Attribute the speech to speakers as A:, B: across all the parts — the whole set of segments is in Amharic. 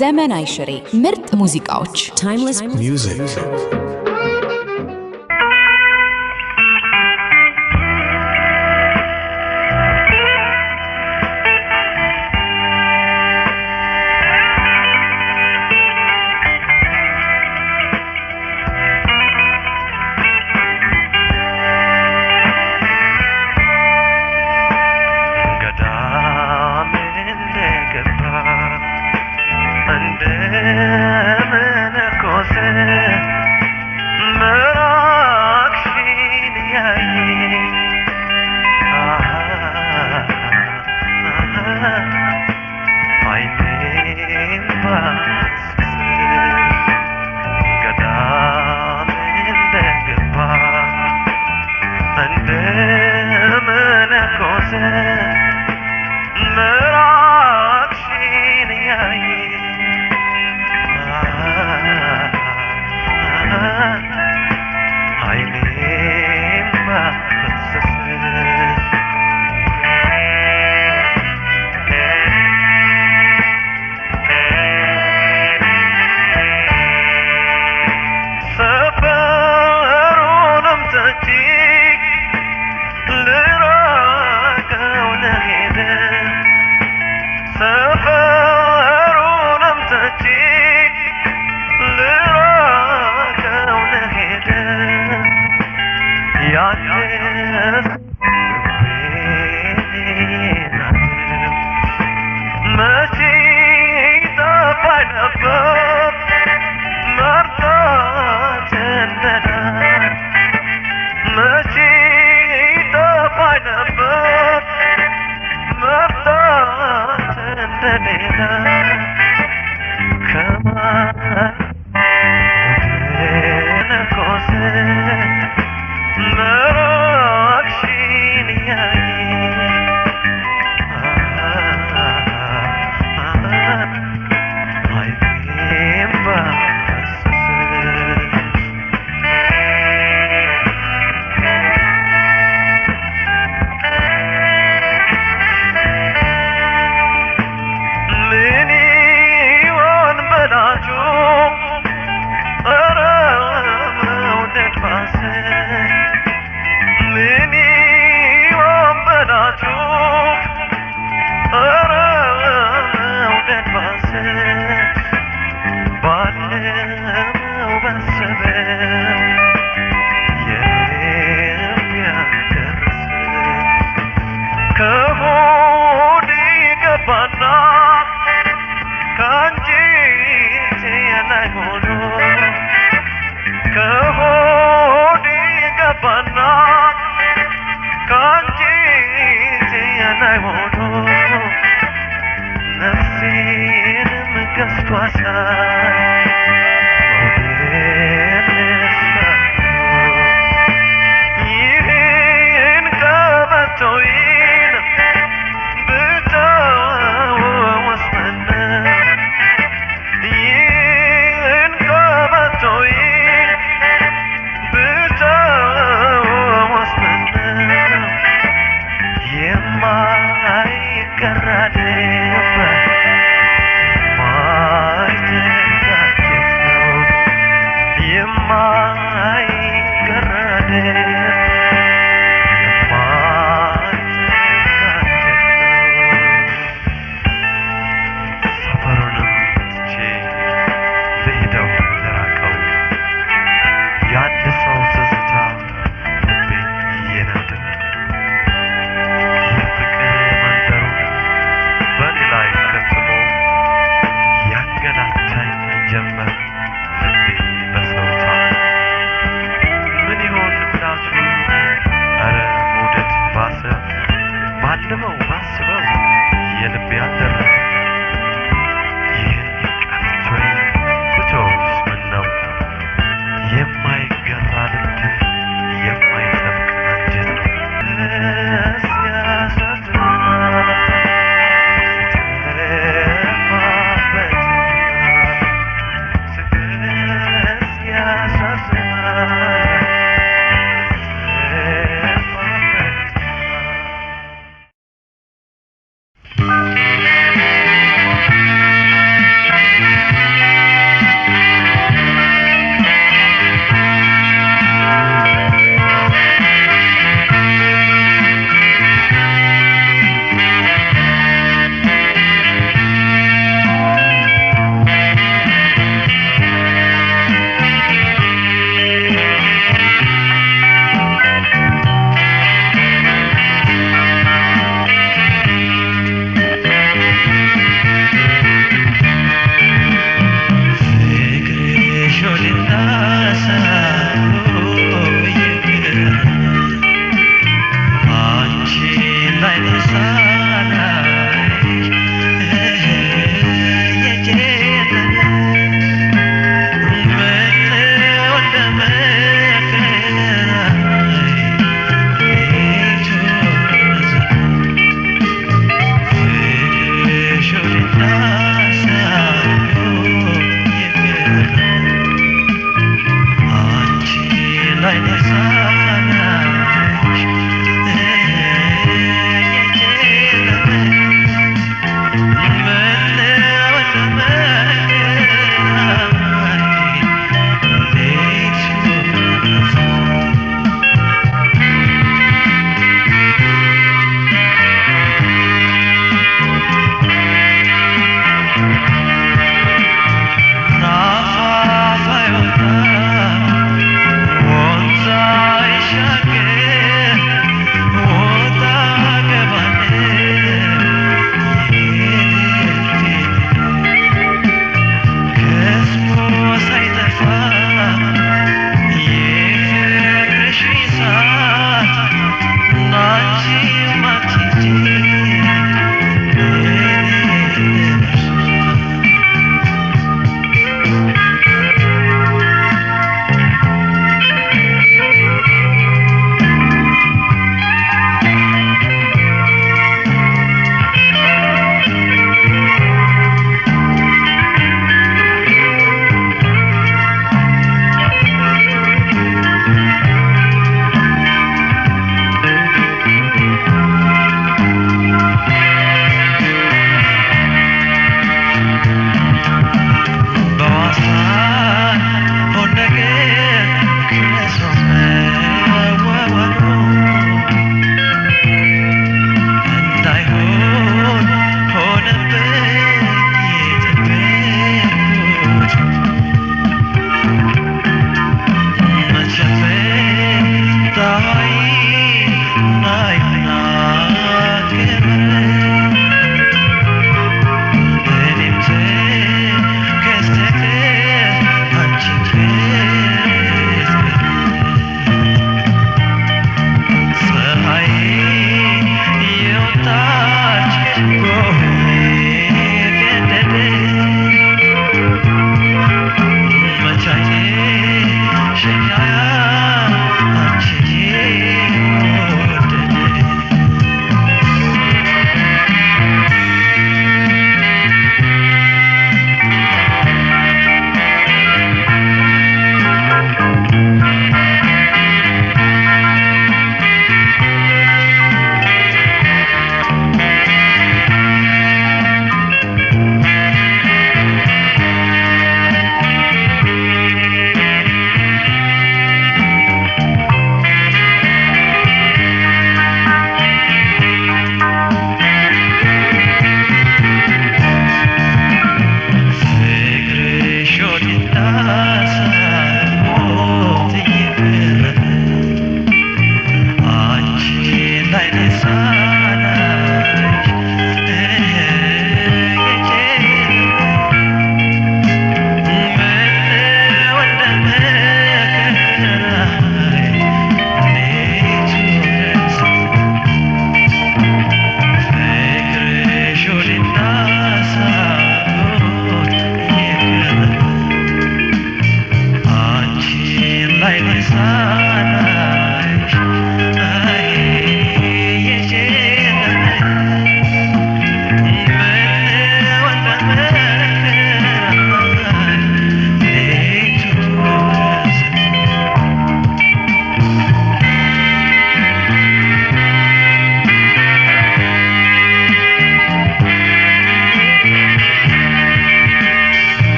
A: ዘመን አይሽሬ ምርጥ ሙዚቃዎች
B: timeless music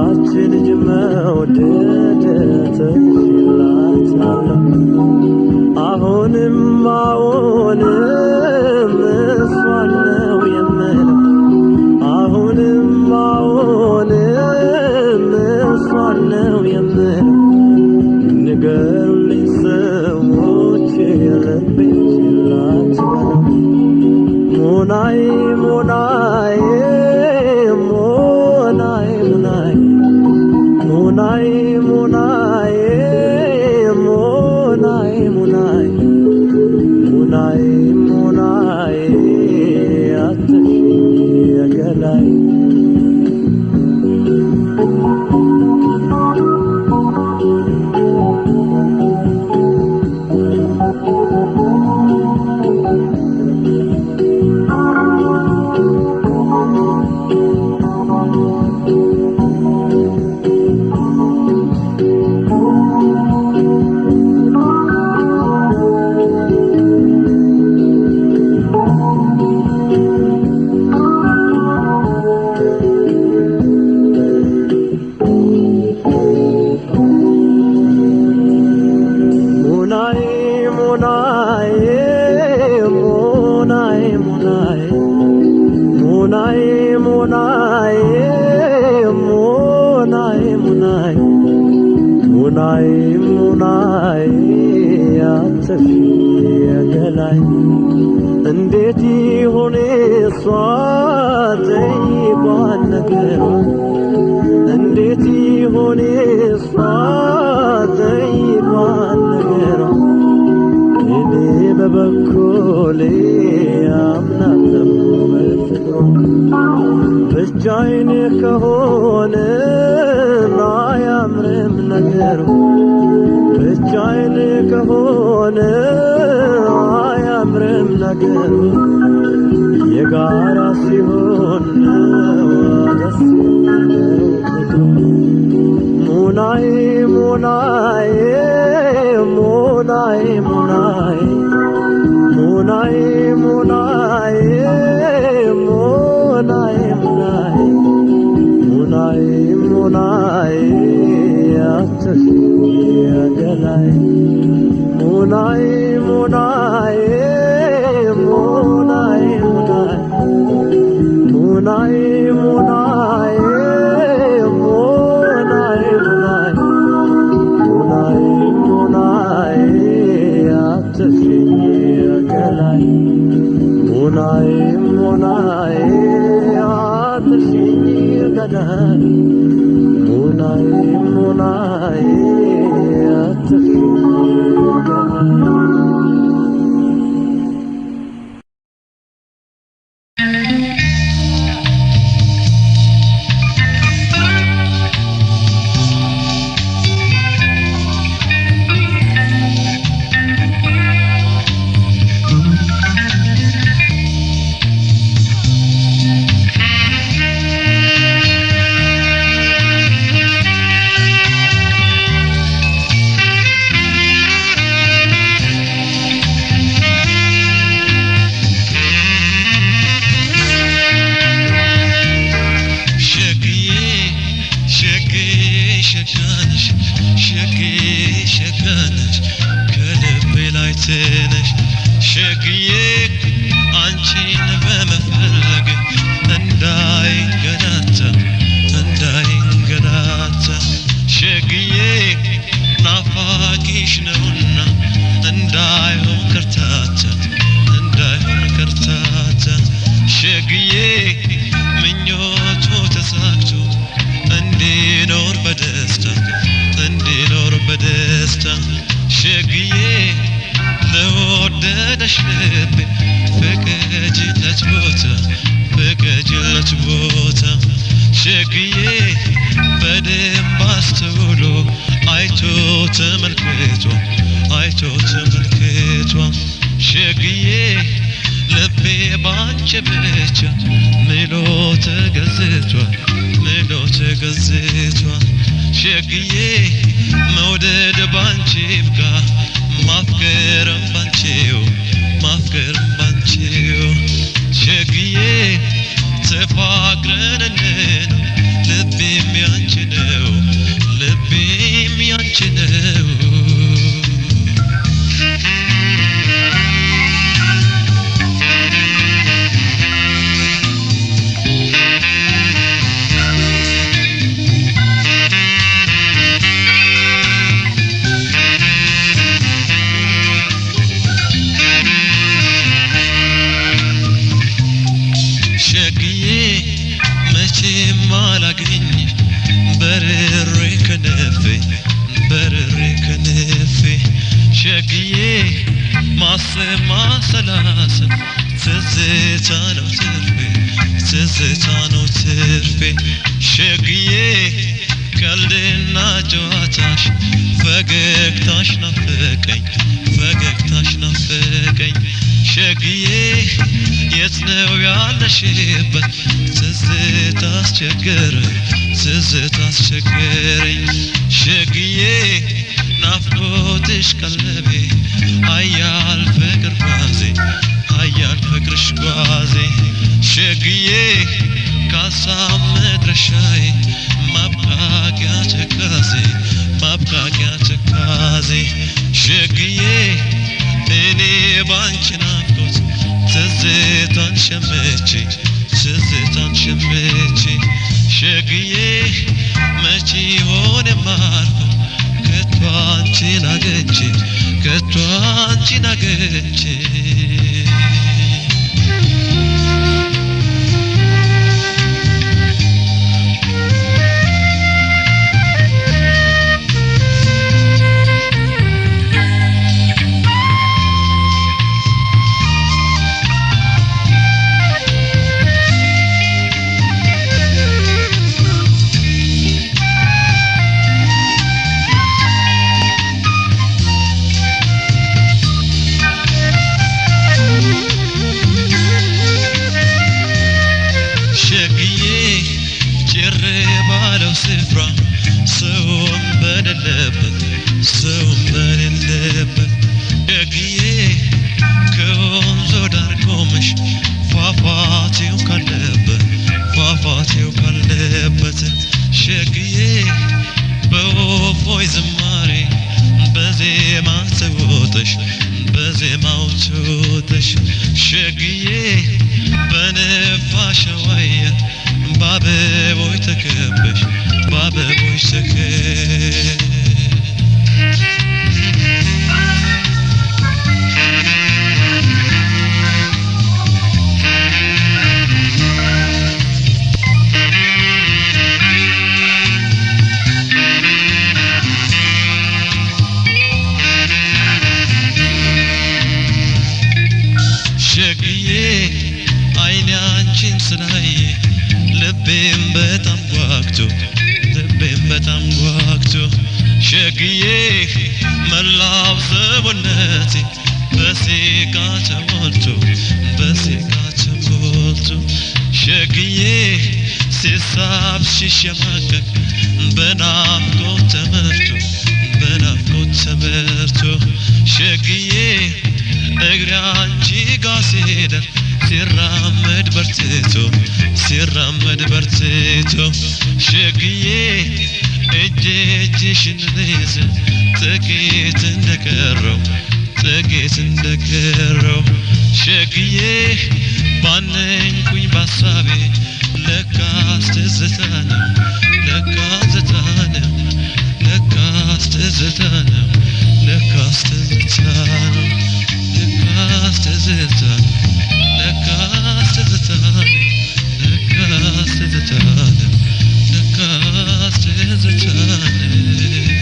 B: ያቺ ልጅ መውደድ ተሽላታለሁ አሁንም እሷን ነው የምለው አሁንም እሷን ነው የምለው ንገሩልኝ ሰዎች የልቤን ችላት በለው ሙናዬ ሙናዬ ሙናዬ ሙናዬ ሙናዬ ሙናዬ ሙናዬ ሙናዬ ሙናዬ አትሽኝ የገላዬ ሙናዬ አትሽኝ የገላዬ እንዴት ይሁን እሷ ጠይቋን ነገሯ እንዴት ይሁን እሷ ጠይቋን ነገሯ እኔ በበኩሌ አምናለሁ በፍቅሯ ብቻዬን ከሆነ አያምርም ነገሩ ብቻዬን ከሆነ አያምርም ነገሩ የጋራ ሲሆን ደስ የሚለው ፍቅሩ ሙናዬ ሙናዬ ሙናዬ ሙናዬ ሙናዬ ሙናዬ ሙናዬ ሙናዬ ሙናዬ አትሽኝ የገላዬ ሙናዬ ሙናዬ ሙናዬ ሙናዬ ሙናዬ ሙናዬ ሙናዬ ሙናዬ አትሽኝ የገላዬ ሙናዬ ሙናዬ አትሽኝ የገላዬ ሙናዬ ሙናዬ አትሽኝ የገላዬ
C: Tefakren enen, lebim yancının ሸግዬ ማሰብ ማሰላሰል ትዝታ ነው ትርፌ ትዝታ ነው ትርፌ ሸግዬ ቀልድና ጨዋታሽ ፈገግታሽ ናፈቀኝ ፈገግታሽ ናፈቀኝ ሸግዬ የት ነው ያለሽበት ትዝታ አስቸገረኝ ትዝታ አስቸገረኝ ሸግዬ ናፍቆትሽ ቀለቤ ሀያል ፍቅር ጓዜ ሀያል ፍቅርሽ ጓዜ ሸግዬ ካሳብ መድረሻዬ ማብቃቂያ ቸካዜ ማብቃቂያ ቸካዜ ሸግዬ እኔ ባንቺ ናፍቆት ትዝታን ሸምቼ ትዝታን ሸምቼ ሸግዬ መቼ ሆነ ማርፈው ከቶ አንቺን አገኘቼ ከቶ አንቺን አገኘቼ ስፍራ ሰውም በሌለበት ሰውም በሌለበት ሸግዬ ከወንዙ ዳር ቆመሽ ፏፏቴው ካለበት ፏፏቴው ካለበት ሸግዬ በወፎች ዝማሬ በዜማ ተውጠሽ በዜማው ተውጠሽ ሸግዬ በነፋሻው አየር በአበቦች ተከበሽ በአበቦች ተከበሽ ሸግዬ አይኔ አንቺን ስላየ ልቤም በጣም ጓግቶ ልቤም በጣም ጓግቶ ሸግዬ መላው ሰውነቴ በሲቃ ተሞልቶ በሲቃ ተሞልቶ ሸግዬ ሲሳብ ሲሸማቀቅ በናፍቆት ተመርቶ በናፍቆት ተመርቶ ሸግዬ እግሬ አንቺ ጋ ሲደር ሲራመድ በርትቶ ሲራመድ በርትቶ ሸግዬ እጅሽን ልይዝ ጥቂት እንደቀረው ጥቂት እንደቀረው ሸግዬ ባነንኩኝ ባሳቤ ለካስ ትዝታ ነው ለካስ ትዝታ ነው ለካስ ትዝታ ነው ለካስ ትዝታ ነው ለካስ ትዝታ ነው ለካስ ትዝታ ነው ለካስ ትዝታ ነው ለካስ ትዝታ ነው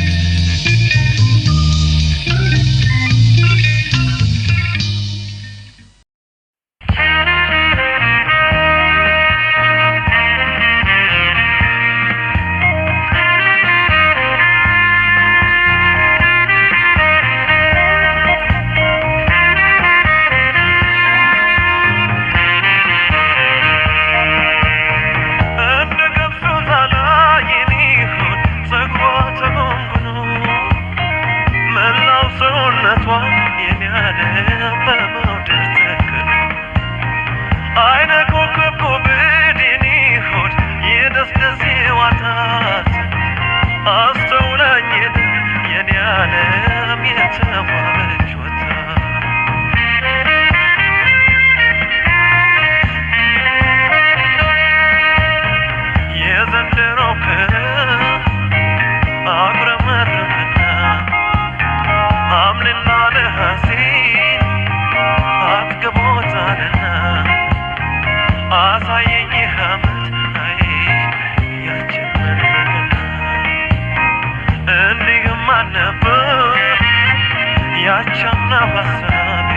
D: ያቻምና ሀሳቤ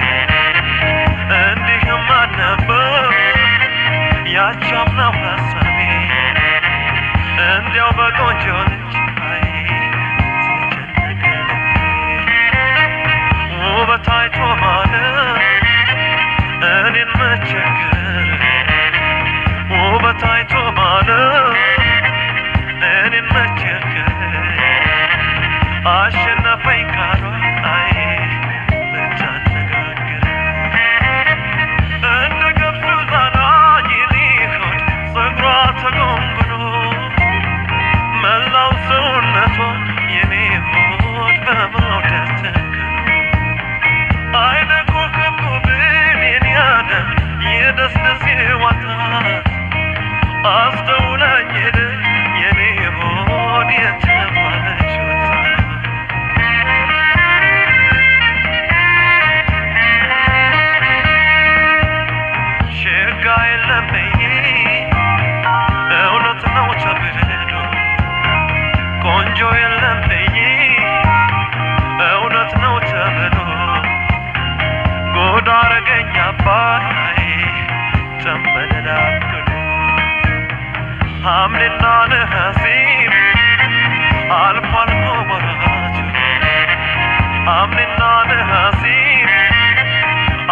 D: እንዲህም አልነበር ያቻምና ሀሳቤ እንዲያው በቆንጆ ልጅ አይ ተጨነቀ ልቤ ውበት አይቶ ማለት እኔን መቸገር ውበት አይቶ ማለት እኔን መቸገር አሸነፈኝ ቃሏ አይ ልታነጋግር እንደ ገብሱ ዛላ የኔ ሆድ ፀጉሯ ተጎንጉኖ መላው ሰውነቷ የኔ ሆድ በመውደድ ተንክኖ አይነ ኮከብ ኮብን የኔ ዓለም የደስደስ ዋታት አስተውላኝ ሄደ የኔ ሆድ የተባለች ወጣት ሸጋ የለብኝ እውነት ነው ተብሎ ቆንጆ የለብኝ እውነት ነው ተብሎ ጎዳ አረገኝ አባይ ተንበለላክሎ ሐምሌና ነሐሴ አልፎ አልፎ ወራቱ ሐምሌና ነሐሴ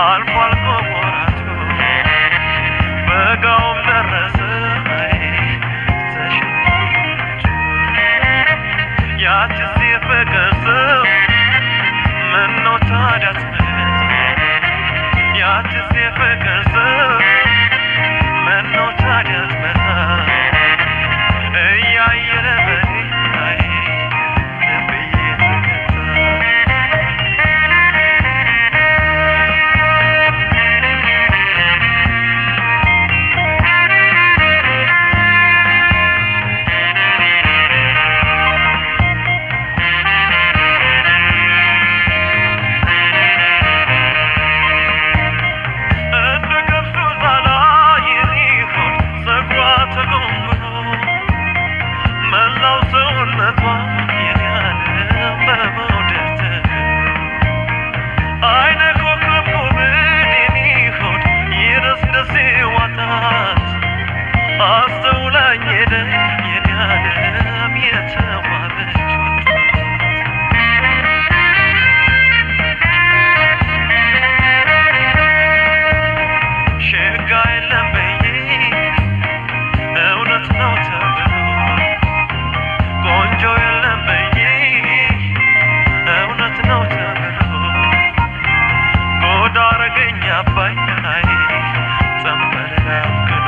D: አልፎ አልፎ ወራቱ በጋውም ደረሰ ተሸኘች ያችስ የፍቅር ሰው ምነው ታዲያ ትመጣ ያችስ የፍቅር ሰው ምነው ታዲያ ትመጣ እያየለ በኔ አይ ልብዬ ተገታ እንደ ገብሱ ዛላ የኔ ሆድ ፀጉሯ ተጎንጉኖ መላው ሰውነቷ የኔ ዓለም በመውደድ ተከኖ አይነ ኮከብ ኮብን የኔ ሆድ የደስደስ ዋታት አስተውላኝ ሄደ የኔ ዓለም የተዋበች ወጣት ሸጋ የለብኝ እውነት ነው ተብሎ ቆንጆ የለብኝ እውነት ነው ተብሎ ጎዳ አረገኝ አባይ አይ ተንበለላክሎ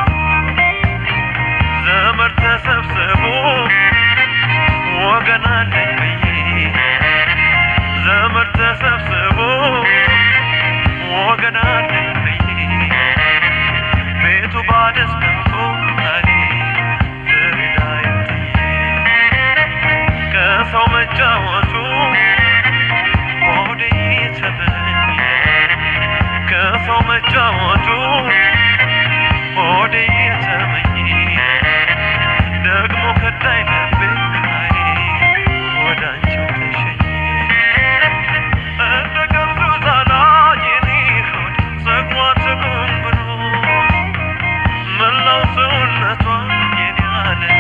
D: ዘመድ ተሰብስቦ ወገን አለኝ ብዬ ዘመድ ተሰብስቦ ወገን አለኝ ብዬ ቤቱ ባደስ ደምቆ አይ ፍሪዳዬን ጥዬ ከሰው መጫወቱ ሆዴ ተመኘ ከሰው መጫወቱ ሆዴ ተመኘ ደግሞ ከዳኝ ልቤ አይ ወደ አንቺው ተሸኘ እንደ ገብሱ ዛላ የኔ ሆድ ፀጉሯ ተጎንጉኖ መላው ሰውነቷ የኔ ዓለም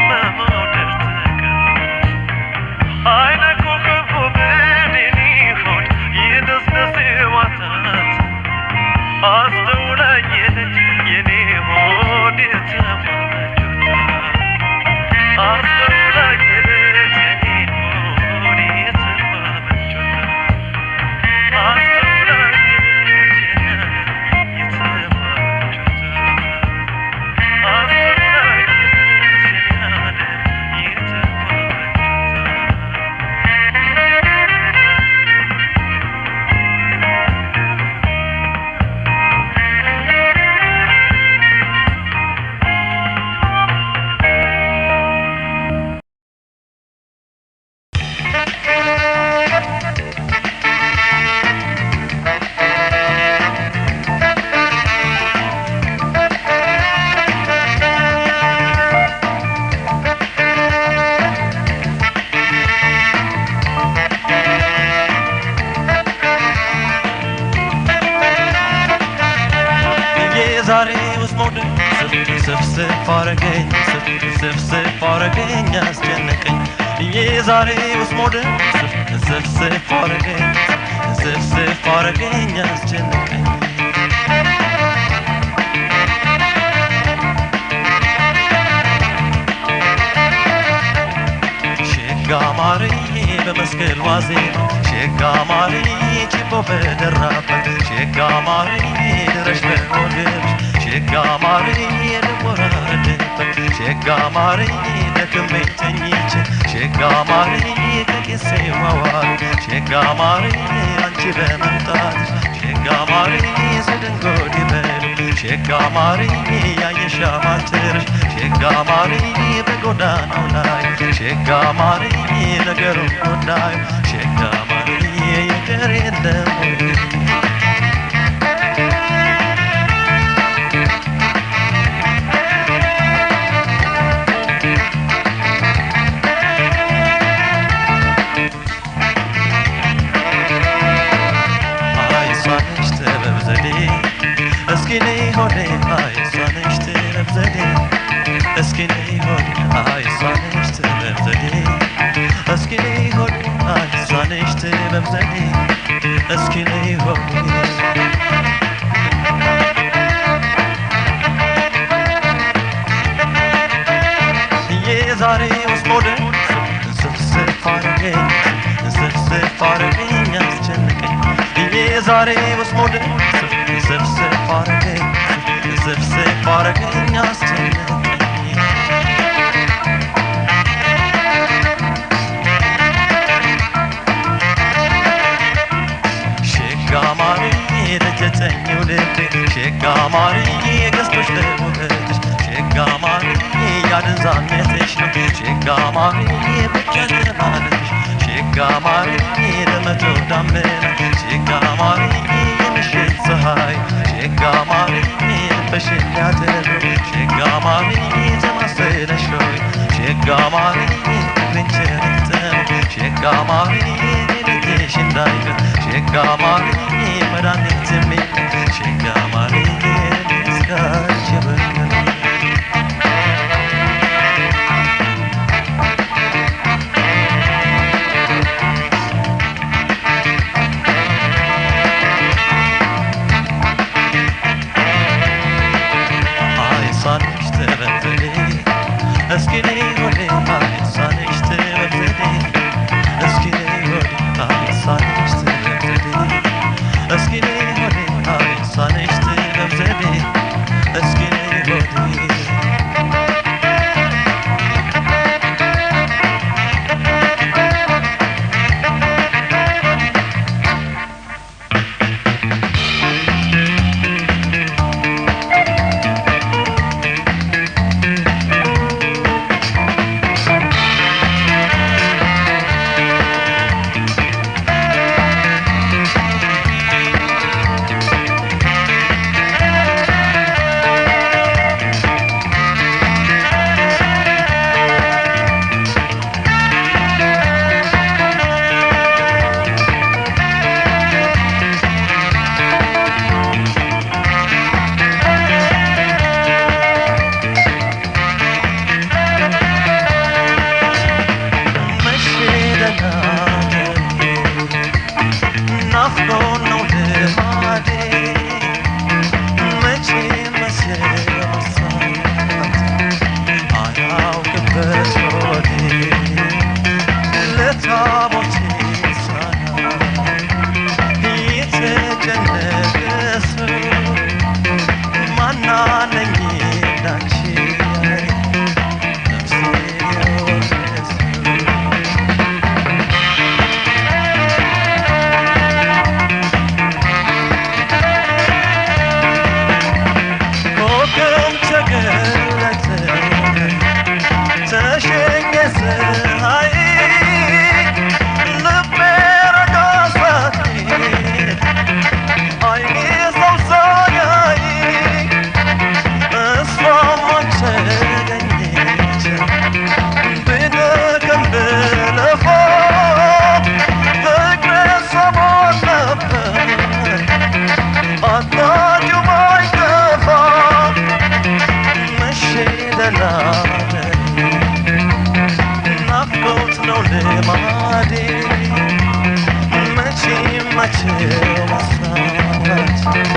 D: በመውደድ ተከኖ አይነ ኮከብ ኮብን የኔ ሆድ የደስደስ ዋታት አስተውላኝ ሄደች የኔ ሆድ የተባለች ወጣት
C: አረገኝ አስጨነቀኝ የዛሬውስ ሞደል ስፍስፍ አረገኝ አስጨነቀኝ ሸጋማሪ በመስቀል ዋዜማ ሸጋማሪ ችቦ በደራበት ሸጋማሪ ድረሽ በወገብሽ ሸጋማሪ የደወራረደበት ሸጋማሪ ደክመኝ ተኝቼ ሸጋማሪ ከቄሴ ዋዋል ሸጋማሪ አንቺ በመምጣትሽ ሸጋማሪ ስድንጎድ ይበሉ ሸጋማሪ ያየሻ ማትርሽ ሸጋማሪ በጎዳናው ላይ ሸጋማሪ ነገሩ ጉዳዩ ሸጋማሪ የገር የለም አይሷነሽ ጥበብ ዘዴ እስኪ ነይ ሆዴ አይሷነሽ ጥበብ ዘዴ እስኪ ነይ ሆዴ አይሷነሽ ጥበብ ዘዴ እስኪ ነይ ሆዴ አይሷነሽ ጥበብ ዘዴ እስኪ ነይ ሆዴ የዛሬውስ ሞደል ስፍስፍ አረገኝ አስጨነቀኝ የዛሬውስ ሞደል ስፍስፍ አረገኝ አስጨነቀኝ ሸጋማሪ ደጀተኛው ልቤ ሸጋማሪ ገዝቶሽ ለውበትሽ ሸጋማሪ ያደንዛነትሽ ነው ሸጋማሪ ብቻ ለማለትሽ ሸጋማሪ ለመቶ ዳመና ሸጋማሪ የምሽት ፀሐይ ሸጋማሪ ልበሽን ሊያደርግ ሸጋማሪ ተማሰለሽ ሆይ ሸጋማሪ ፍቅርን ቸርተን ሸጋማሪ ልጅሽ እንዳይቀር ሸጋማሪ መድኃኒት የሚል ሸጋማሪ እስካች በቀር አይሷነሽ ጥበብ ዘዴ እስኪ ነይ ሆዴ አይሷነሽ ጥበብ ዘዴ እስኪ ነይ ሆዴ አይሷነሽ ጥበብ ዘዴ እስኪ ነይ ሆዴ አይሷነሽ ጥበብ ዘዴ እስኪ ነይ ሆዴ ልማዴ መቼም መቼም መስራት